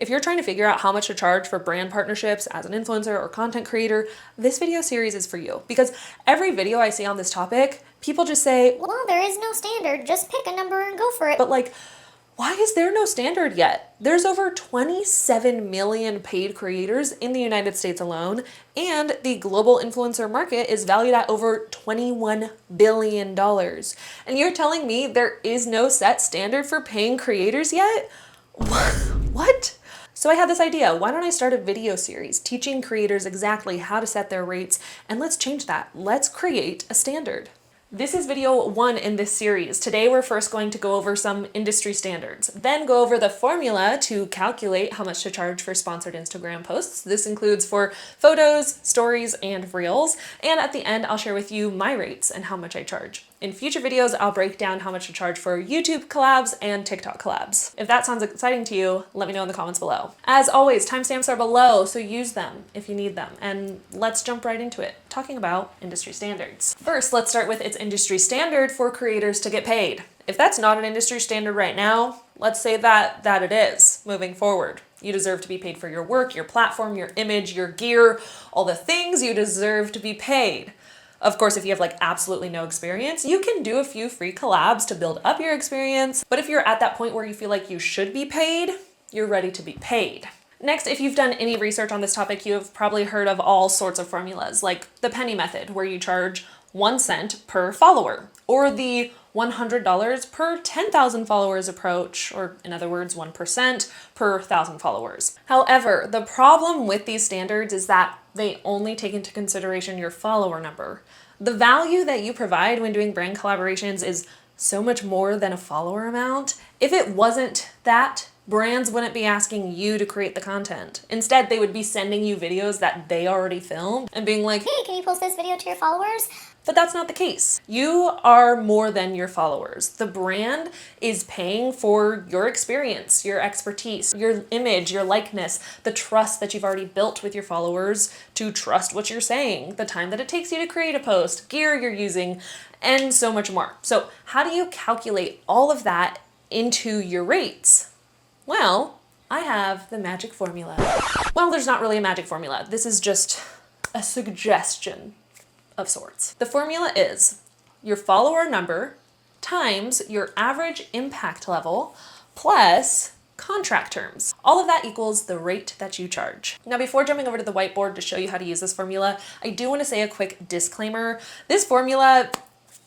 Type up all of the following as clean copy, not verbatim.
If you're trying to figure out how much to charge for brand partnerships as an influencer or content creator, this video series is for you. Because every video I see on this topic, people just say, well, there is no standard, just pick a number and go for it. But like, why is there no standard yet? There's over 27 million paid creators in the United States alone, and the global influencer market is valued at over $21 billion. And you're telling me there is no set standard for paying creators yet? What? So I had this idea, why don't I start a video series teaching creators exactly how to set their rates, and let's change that. Let's create a standard. This is video 1 in this series. Today we're first going to go over some industry standards, then go over the formula to calculate how much to charge for sponsored Instagram posts. This includes for photos, stories, and reels. And at the end, I'll share with you my rates and how much I charge. In future videos, I'll break down how much to charge for YouTube collabs and TikTok collabs. If that sounds exciting to you, let me know in the comments below. As always, timestamps are below, so use them if you need them. And let's jump right into it, talking about industry standards. First, let's start with its industry standard for creators to get paid. If that's not an industry standard right now, let's say that it is moving forward. You deserve to be paid for your work, your platform, your image, your gear, all the things you deserve to be paid. Of course, if you have like absolutely no experience, you can do a few free collabs to build up your experience. But if you're at that point where you feel like you should be paid, you're ready to be paid. Next, if you've done any research on this topic, you have probably heard of all sorts of formulas, like the penny method, where you charge 1 cent per follower, or the $100 per 10,000 followers approach, or in other words, 1% per 1,000 followers. However, the problem with these standards is that they only take into consideration your follower number. The value that you provide when doing brand collaborations is so much more than a follower amount. If it wasn't that, brands wouldn't be asking you to create the content. Instead, they would be sending you videos that they already filmed and being like, hey, can you post this video to your followers? But that's not the case. You are more than your followers. The brand is paying for your experience, your expertise, your image, your likeness, the trust that you've already built with your followers to trust what you're saying, the time that it takes you to create a post, gear you're using, and so much more. So how do you calculate all of that into your rates? Well, I have the magic formula. Well, there's not really a magic formula. This is just a suggestion of sorts. The formula is your follower number times your average impact level plus contract terms. All of that equals the rate that you charge. Now, before jumping over to the whiteboard to show you how to use this formula, I do want to say a quick disclaimer. This formula,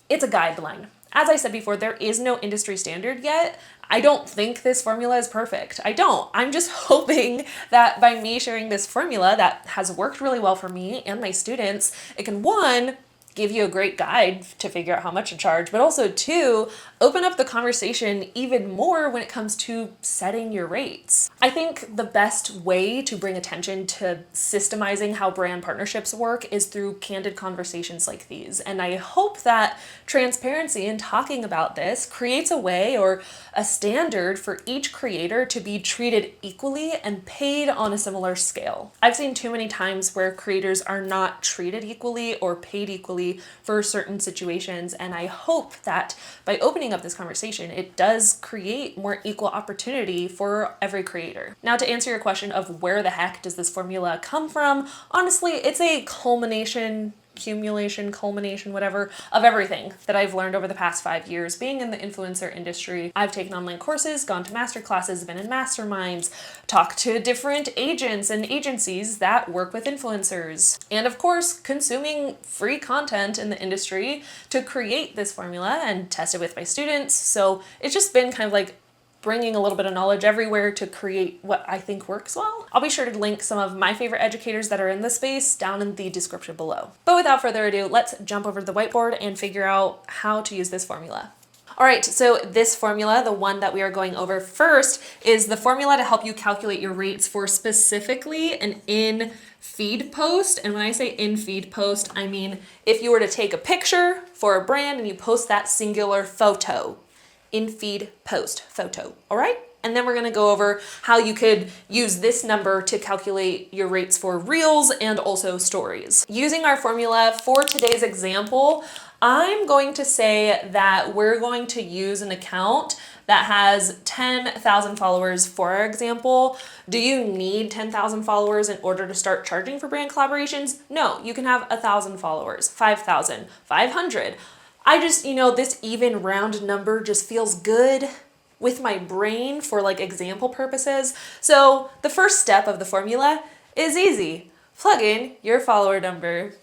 it's a guideline. As I said before, there is no industry standard yet. I don't think this formula is perfect. I don't. I'm just hoping that by me sharing this formula that has worked really well for me and my students, it can, 1, give you a great guide to figure out how much to charge, but also 2, open up the conversation even more when it comes to setting your rates. I think the best way to bring attention to systemizing how brand partnerships work is through candid conversations like these. And I hope that transparency in talking about this creates a way or a standard for each creator to be treated equally and paid on a similar scale. I've seen too many times where creators are not treated equally or paid equally for certain situations, and I hope that by opening up this conversation, it does create more equal opportunity for every creator. Now, to answer your question of where the heck does this formula come from, honestly, it's a culmination, whatever, of everything that I've learned over the past 5 years being in the influencer industry. I've taken online courses, gone to master classes, been in masterminds, talked to different agents and agencies that work with influencers, and of course, consuming free content in the industry to create this formula and test it with my students. So it's just been kind of like bringing a little bit of knowledge everywhere to create what I think works well. I'll be sure to link some of my favorite educators that are in this space down in the description below. But without further ado, let's jump over to the whiteboard and figure out how to use this formula. All right, so this formula, the one that we are going over first, is the formula to help you calculate your rates for specifically an in-feed post. And when I say in-feed post, I mean if you were to take a picture for a brand and you post that singular photo, in-feed post photo, all right? And then we're gonna go over how you could use this number to calculate your rates for reels and also stories. Using our formula for today's example, I'm going to say that we're going to use an account that has 10,000 followers, for example, do you need 10,000 followers in order to start charging for brand collaborations? No, you can have 1,000 followers, 5,000, 500. I just, this even round number just feels good with my brain for like example purposes. So the first step of the formula is easy. Plug in your follower number.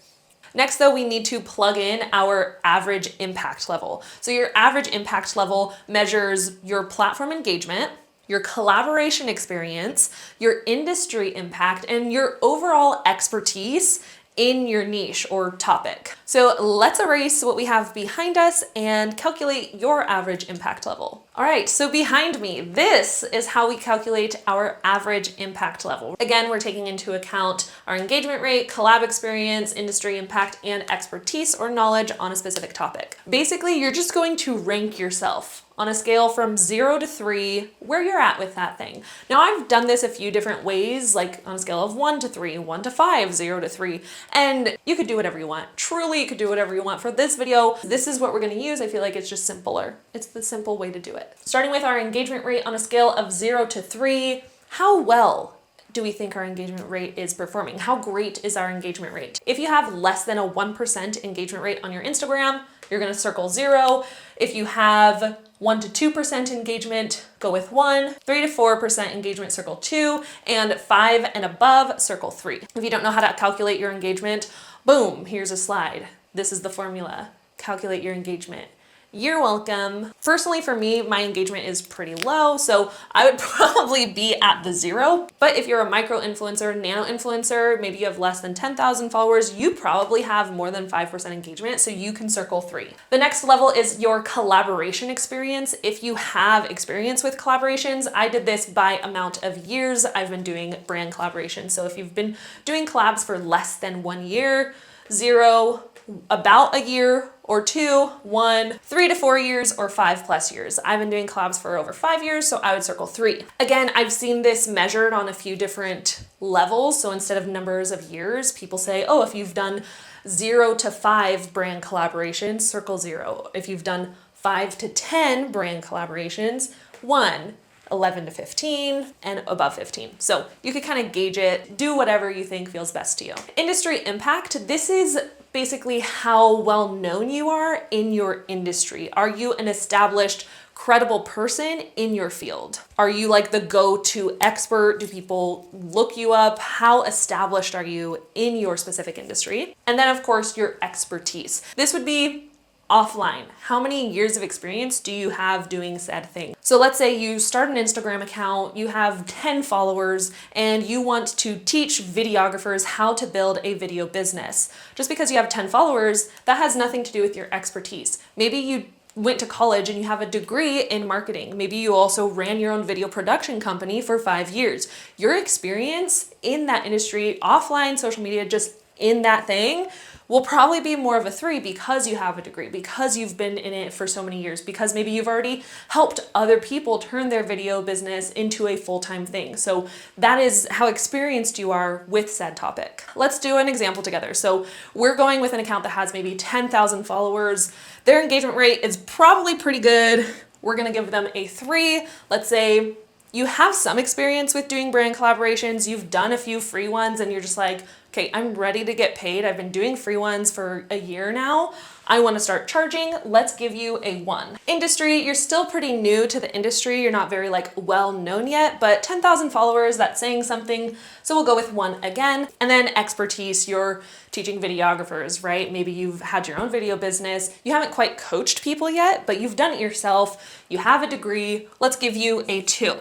Next, though, we need to plug in our average impact level. So your average impact level measures your platform engagement, your collaboration experience, your industry impact, and your overall expertise in your niche or topic. So let's erase what we have behind us and calculate your average impact level. All right, so behind me, this is how we calculate our average impact level. Again, we're taking into account our engagement rate, collab experience, industry impact, and expertise or knowledge on a specific topic. Basically, you're just going to rank yourself on a scale from 0 to 3, where you're at with that thing. Now, I've done this a few different ways, like on a scale of 1 to 3, 1 to 5, 0 to 3, and you could do whatever you want. Truly, you could do whatever you want. For this video, this is what we're gonna use. I feel like it's just simpler. It's the simple way to do it. Starting with our engagement rate on a scale of 0 to 3, how well do we think our engagement rate is performing? How great is our engagement rate? If you have less than a 1% engagement rate on your Instagram, you're gonna circle 0. If you have 1 to 2% engagement, go with 1, 3 to 4% engagement, circle 2, and 5 and above, circle 3. If you don't know how to calculate your engagement, boom, here's a slide. This is the formula. Calculate your engagement. You're welcome. Personally, for me, my engagement is pretty low, so I would probably be at the 0. But if you're a micro influencer, nano influencer, maybe you have less than 10,000 followers, you probably have more than 5% engagement, so you can circle 3. The next level is your collaboration experience. If you have experience with collaborations, I did this by amount of years I've been doing brand collaborations. So if you've been doing collabs for less than 1 year, 0, about a year or 2, 1, 3 to 4 years, or 5+ years. I've been doing collabs for over 5 years, so I would circle 3. Again, I've seen this measured on a few different levels. So instead of numbers of years, people say, oh, if you've done 0 to 5 brand collaborations, circle 0. If you've done 5 to 10 brand collaborations, 1. 11 to 15, and above 15. So you could kind of gauge it, do whatever you think feels best to you. Industry impact, this is basically how well known you are in your industry. Are you an established, credible person in your field? Are you like the go-to expert? Do people look you up? How established are you in your specific industry? And then of course, your expertise. This would be offline. How many years of experience do you have doing said thing? So let's say you start an Instagram account, you have 10 followers, and you want to teach videographers how to build a video business. Just because you have 10 followers, that has nothing to do with your expertise. Maybe you went to college and you have a degree in marketing. Maybe you also ran your own video production company for 5 years. Your experience in that industry, offline, social media, just in that thing, will probably be more of a 3 because you have a degree, because you've been in it for so many years, because maybe you've already helped other people turn their video business into a full-time thing. So that is how experienced you are with said topic. Let's do an example together. So we're going with an account that has maybe 10,000 followers. Their engagement rate is probably pretty good. We're gonna give them a 3. Let's say you have some experience with doing brand collaborations, you've done a few free ones, and you're just like, okay, I'm ready to get paid. I've been doing free ones for a year now. I want to start charging. Let's give you a 1. Industry, you're still pretty new to the industry. You're not very well known yet, but 10,000 followers, that's saying something. So we'll go with 1 again. And then expertise, you're teaching videographers, right? Maybe you've had your own video business. You haven't quite coached people yet, but you've done it yourself. You have a degree. Let's give you a 2.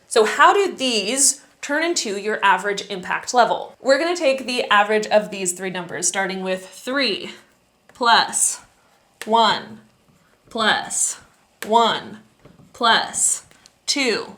So how do these turn into your average impact level? We're gonna take the average of these 3 numbers, starting with 3 plus 1 plus 1 plus 2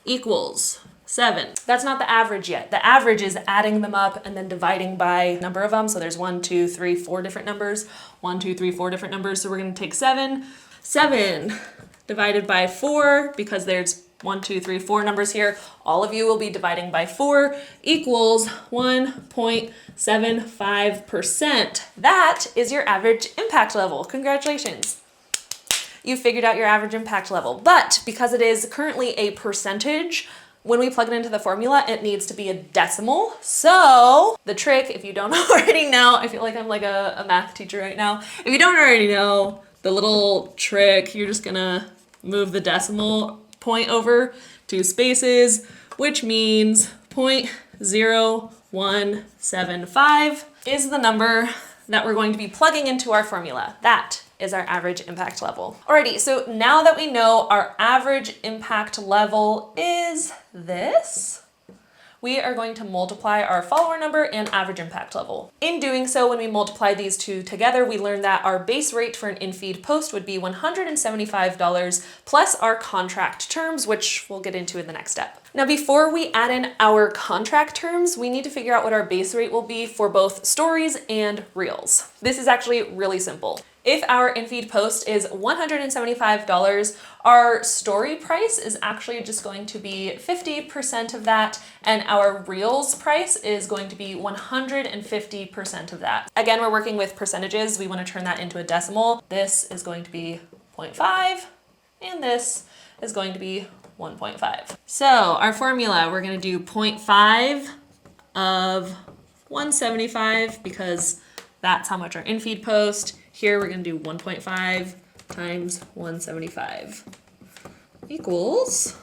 equals 7. That's not the average yet. The average is adding them up and then dividing by number of them. So there's 1, 2, 3, 4 different numbers. 1, 2, 3, 4 different numbers. So we're gonna take 7. 7 divided by 4, because there's 1, 2, 3, 4 numbers here. All of you will be dividing by 4 equals 1.75%. That is your average impact level. Congratulations. you figured out your average impact level. But because it is currently a percentage, when we plug it into the formula, it needs to be a decimal. So the trick, if you don't already know, I feel like I'm like a math teacher right now. If you don't already know the little trick, you're just gonna move the decimal point over 2 spaces, which means 0.0175 is the number that we're going to be plugging into our formula. That is our average impact level. Alrighty, so now that we know our average impact level is this, we are going to multiply our follower number and average impact level. In doing so, when we multiply these two together, we learned that our base rate for an in-feed post would be $175 plus our contract terms, which we'll get into in the next step. Now, before we add in our contract terms, we need to figure out what our base rate will be for both stories and reels. This is actually really simple. If our in-feed post is $175, our story price is actually just going to be 50% of that, and our reels price is going to be 150% of that. Again, we're working with percentages. We want to turn that into a decimal. This is going to be 0.5, and this is going to be 1.5. So our formula, we're going to do 0.5 of 175 because that's how much our in-feed post. Here we're going to do 1.5 times 175 equals.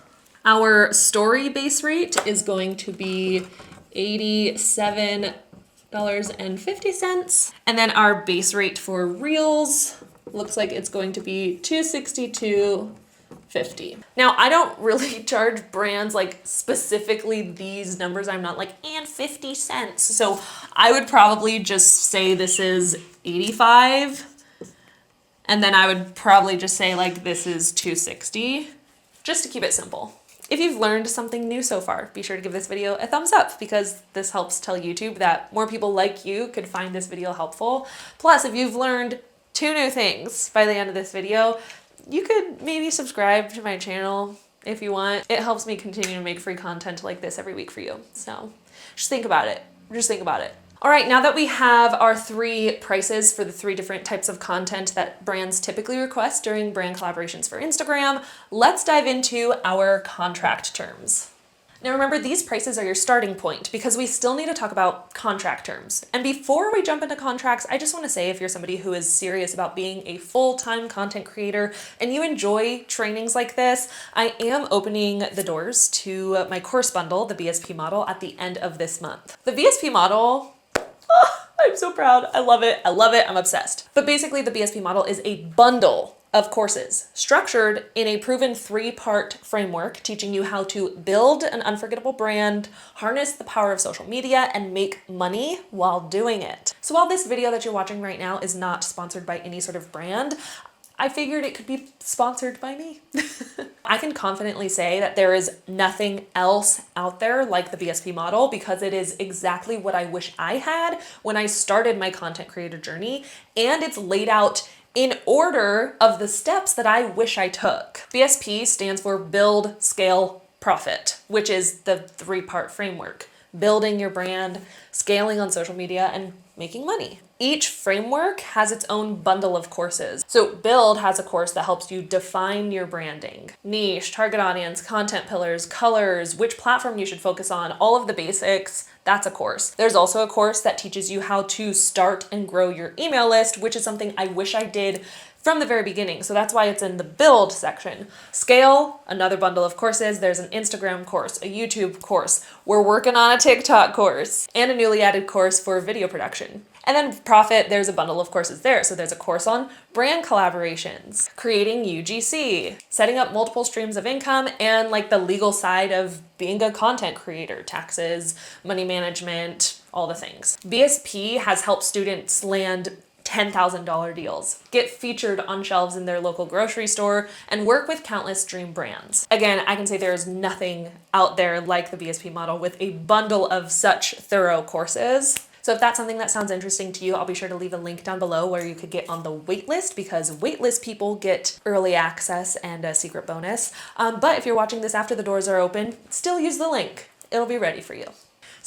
Our story base rate is going to be $87.50. And then our base rate for reels looks like it's going to be $262.50. Now, I don't really charge brands like specifically these numbers. I'm not like, and 50 cents. So I would probably just say this is 85. And then I would probably just say like, this is 260, just to keep it simple. If you've learned something new so far, be sure to give this video a thumbs up because this helps tell YouTube that more people like you could find this video helpful. Plus, if you've learned 2 new things by the end of this video, you could maybe subscribe to my channel if you want. It helps me continue to make free content like this every week for you. So just think about it. Just think about it. All right, now that we have our 3 prices for the 3 different types of content that brands typically request during brand collaborations for Instagram, let's dive into our contract terms. Now remember, these prices are your starting point because we still need to talk about contract terms. And before we jump into contracts, I just want to say if you're somebody who is serious about being a full-time content creator and you enjoy trainings like this, I am opening the doors to my course bundle, the BSP model, at the end of this month. The BSP model, I'm so proud. I love it. I love it. I'm obsessed. But basically the BSP model is a bundle of courses structured in a proven 3-part framework teaching you how to build an unforgettable brand, harness the power of social media, and make money while doing it. So while this video that you're watching right now is not sponsored by any sort of brand, I figured it could be sponsored by me. I can confidently say that there is nothing else out there like the BSP model because it is exactly what I wish I had when I started my content creator journey, and it's laid out in order of the steps that I wish I took. BSP stands for Build, Scale, Profit, which is the 3-part framework. Building your brand, scaling on social media, and making money. Each framework has its own bundle of courses. So Build has a course that helps you define your branding, niche, target audience, content pillars, colors, which platform you should focus on, all of the basics. That's a course. There's also a course that teaches you how to start and grow your email list, which is something I wish I did from the very beginning. So that's why it's in the Build section. Scale, another bundle of courses. There's an Instagram course, a YouTube course. We're working on a TikTok course and a newly added course for video production. And then Profit, there's a bundle of courses there. So there's a course on brand collaborations, creating UGC, setting up multiple streams of income, and like the legal side of being a content creator, taxes, money management, all the things. BSP has helped students land $10,000 deals, get featured on shelves in their local grocery store, and work with countless dream brands. Again, I can say there is nothing out there like the BSP model with a bundle of such thorough courses. So if that's something that sounds interesting to you, I'll be sure to leave a link down below where you could get on the waitlist because waitlist people get early access and a secret bonus. But if you're watching this after the doors are open, still use the link. It'll be ready for you.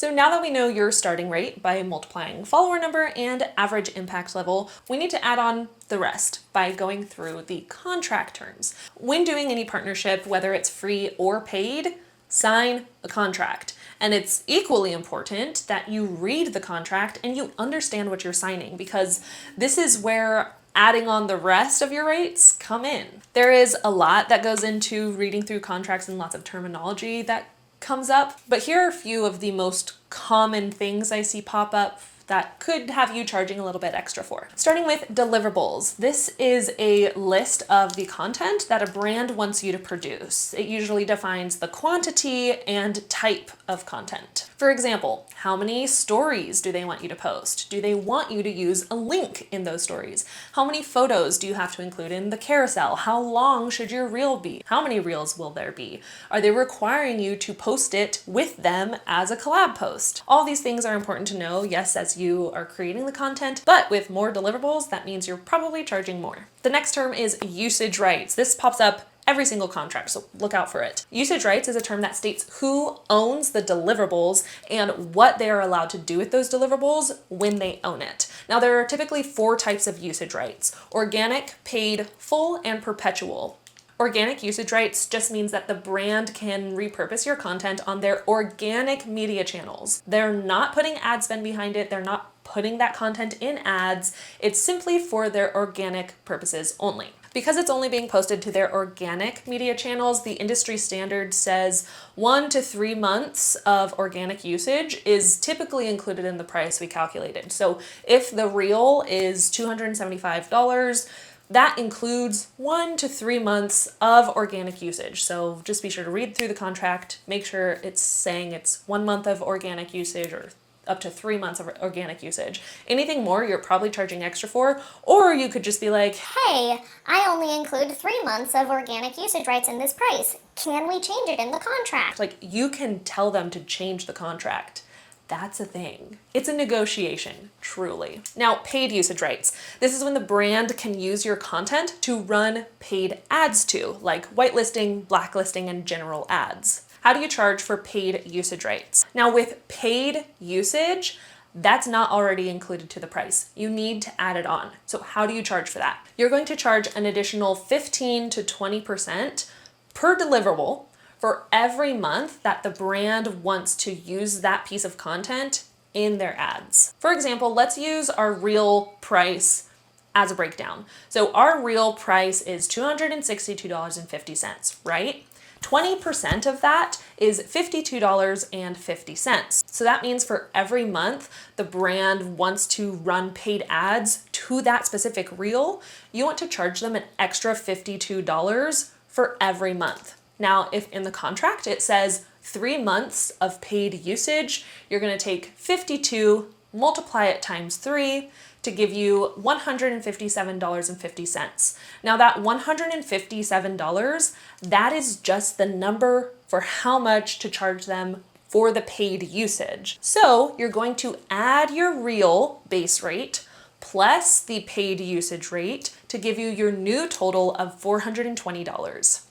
So now that we know your starting rate by multiplying follower number and average impact level, we need to add on the rest by going through the contract terms. When doing any partnership, whether it's free or paid, sign a contract. And it's equally important that you read the contract and you understand what you're signing, because this is where adding on the rest of your rates come in. There is a lot that goes into reading through contracts and lots of terminology that comes up, but here are a few of the most common things I see pop up that could have you charging a little bit extra for. Starting with deliverables. This is a list of the content that a brand wants you to produce. It usually defines the quantity and type of content. For example, how many stories do they want you to post? Do they want you to use a link in those stories? How many photos do you have to include in the carousel? How long should your reel be? How many reels will there be? Are they requiring you to post it with them as a collab post? All these things are important to know, yes, as you are creating the content, but with more deliverables, that means you're probably charging more. The next term is usage rights. This pops up every single contract, so look out for it. Usage rights is a term that states who owns the deliverables and what they are allowed to do with those deliverables when they own it. Now, there are typically 4 types of usage rights: organic, paid, full, and perpetual. Organic usage rights just means that the brand can repurpose your content on their organic media channels. They're not putting ad spend behind it. They're not putting that content in ads. It's simply for their organic purposes only. Because it's only being posted to their organic media channels, the industry standard says 1 to 3 months of organic usage is typically included in the price we calculated. So if the reel is $275, that includes 1 to 3 months of organic usage. So just be sure to read through the contract, make sure it's saying it's 1 month of organic usage or up to 3 months of organic usage. Anything more, you're probably charging extra for, or you could just be like, Hey, I only include 3 months of organic usage rights in this price. Can we change it in the contract? like, you can tell them to change the contract. That's a thing. It's a negotiation, truly. Now, paid usage rights. This is when the brand can use your content to run paid ads to, like whitelisting, blacklisting, and general ads. How do you charge for paid usage rights? Now, with paid usage, that's not already included to the price. You need to add it on. So how do you charge for that? You're going to charge an additional 15 to 20% per deliverable for every month that the brand wants to use that piece of content in their ads. For example, let's use our reel price as a breakdown. So our reel price is $262.50, right? 20% of that is $52.50. So that means for every month the brand wants to run paid ads to that specific reel, you want to charge them an extra $52 for every month. Now, if in the contract it says 3 months of paid usage, you're going to take 52, multiply it times 3 to give you $157.50. Now that $157, that is just the number for how much to charge them for the paid usage. So you're going to add your real base rate plus the paid usage rate to give you your new total of $420.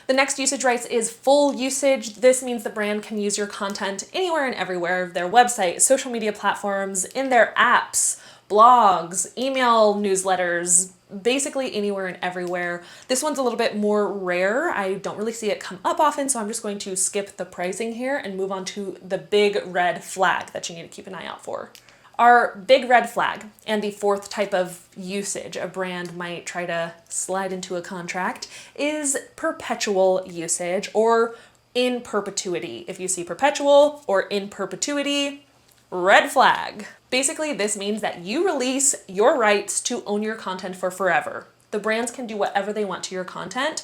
The next usage rights is full usage. This means the brand can use your content anywhere and everywhere: their website, social media platforms, in their apps, blogs, email newsletters, basically anywhere and everywhere. This one's a little bit more rare. I don't really see it come up often, so I'm just going to skip the pricing here and move on to the big red flag that you need to keep an eye out for. Our big red flag, and the 4th type of usage a brand might try to slide into a contract, is perpetual usage, or in perpetuity. If you see perpetual or in perpetuity, red flag. Basically, this means that you release your rights to own your content for forever. The brands can do whatever they want to your content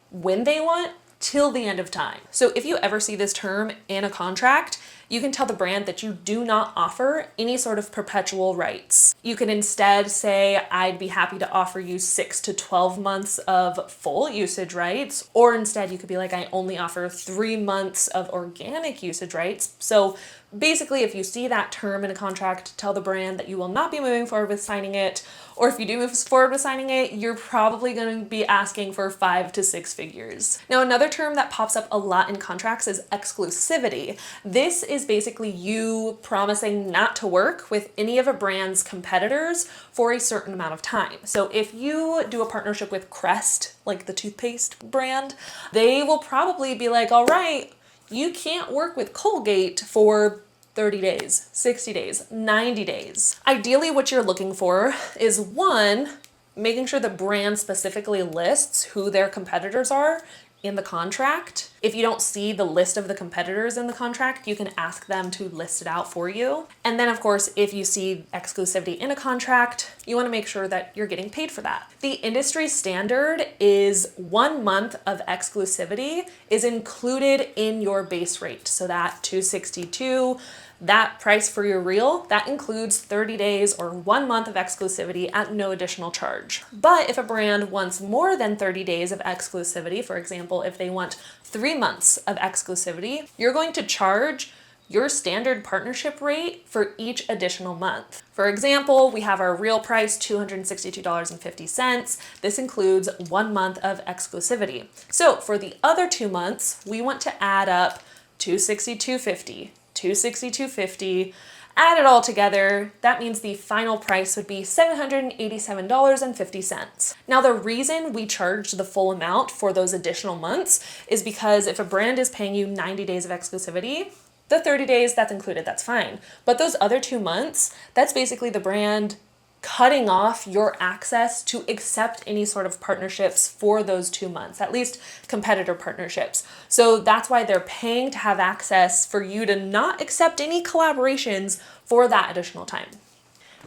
when they want till the end of time. So if you ever see this term in a contract, you can tell the brand that you do not offer any sort of perpetual rights. You can instead say, I'd be happy to offer you 6 to 12 months of full usage rights, or instead you could be like, I only offer 3 months of organic usage rights. So basically, if you see that term in a contract, tell the brand that you will not be moving forward with signing it, or if you do move forward with signing it, you're probably going to be asking for 5 to 6 figures. Now, another term that pops up a lot in contracts is exclusivity. This is basically you promising not to work with any of a brand's competitors for a certain amount of time. So if you do a partnership with Crest, like the toothpaste brand, they will probably be like, all right, you can't work with Colgate for 30 days, 60 days, 90 days. Ideally, what you're looking for is one, making sure the brand specifically lists who their competitors are in the contract. If you don't see the list of the competitors in the contract, you can ask them to list it out for you. And then of course, if you see exclusivity in a contract, you want to make sure that you're getting paid for that. The industry standard is 1 month of exclusivity is included in your base rate. So that $262, that price for your reel, that includes 30 days or 1 month of exclusivity at no additional charge. But if a brand wants more than 30 days of exclusivity, for example, if they want 3 months of exclusivity, you're going to charge your standard partnership rate for each additional month. For example, we have our real price, $262.50. This includes 1 month of exclusivity. So for the other 2 months, we want to add up $262.50, $262.50, add it all together. That means the final price would be $787.50. Now, the reason we charge the full amount for those additional months is because if a brand is paying you 90 days of exclusivity, the 30 days, that's included, that's fine. But those other 2 months, that's basically the brand cutting off your access to accept any sort of partnerships for those 2 months, at least competitor partnerships. So that's why they're paying to have access for you to not accept any collaborations for that additional time.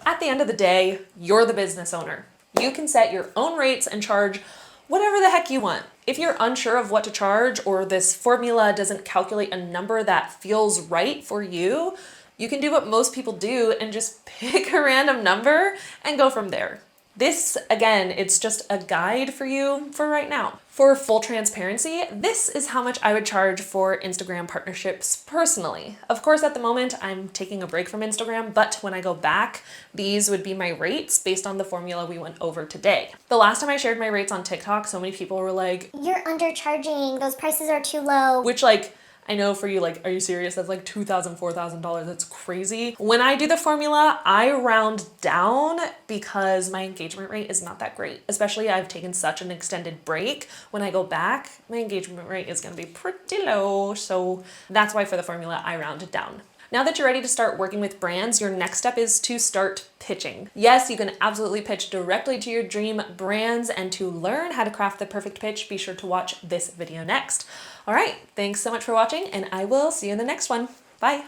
At the end of the day, you're the business owner. You can set your own rates and charge whatever the heck you want. If you're unsure of what to charge or this formula doesn't calculate a number that feels right for you, you can do what most people do and just pick a random number and go from there. This, again, it's just a guide for you for right now. For full transparency, this is how much I would charge for Instagram partnerships personally. Of course, at the moment, I'm taking a break from Instagram, but when I go back, these would be my rates based on the formula we went over today. The last time I shared my rates on TikTok, so many people were like, You're undercharging, those prices are too low. which I know for you, are you serious? That's like $2,000, $4,000. That's crazy. When I do the formula, I round down because my engagement rate is not that great. Especially I've taken such an extended break. When I go back, my engagement rate is gonna be pretty low. So that's why for the formula, I round it down. Now that you're ready to start working with brands, your next step is to start pitching. Yes, you can absolutely pitch directly to your dream brands, and to learn how to craft the perfect pitch, be sure to watch this video next. All right, thanks so much for watching, and I will see you in the next one. Bye.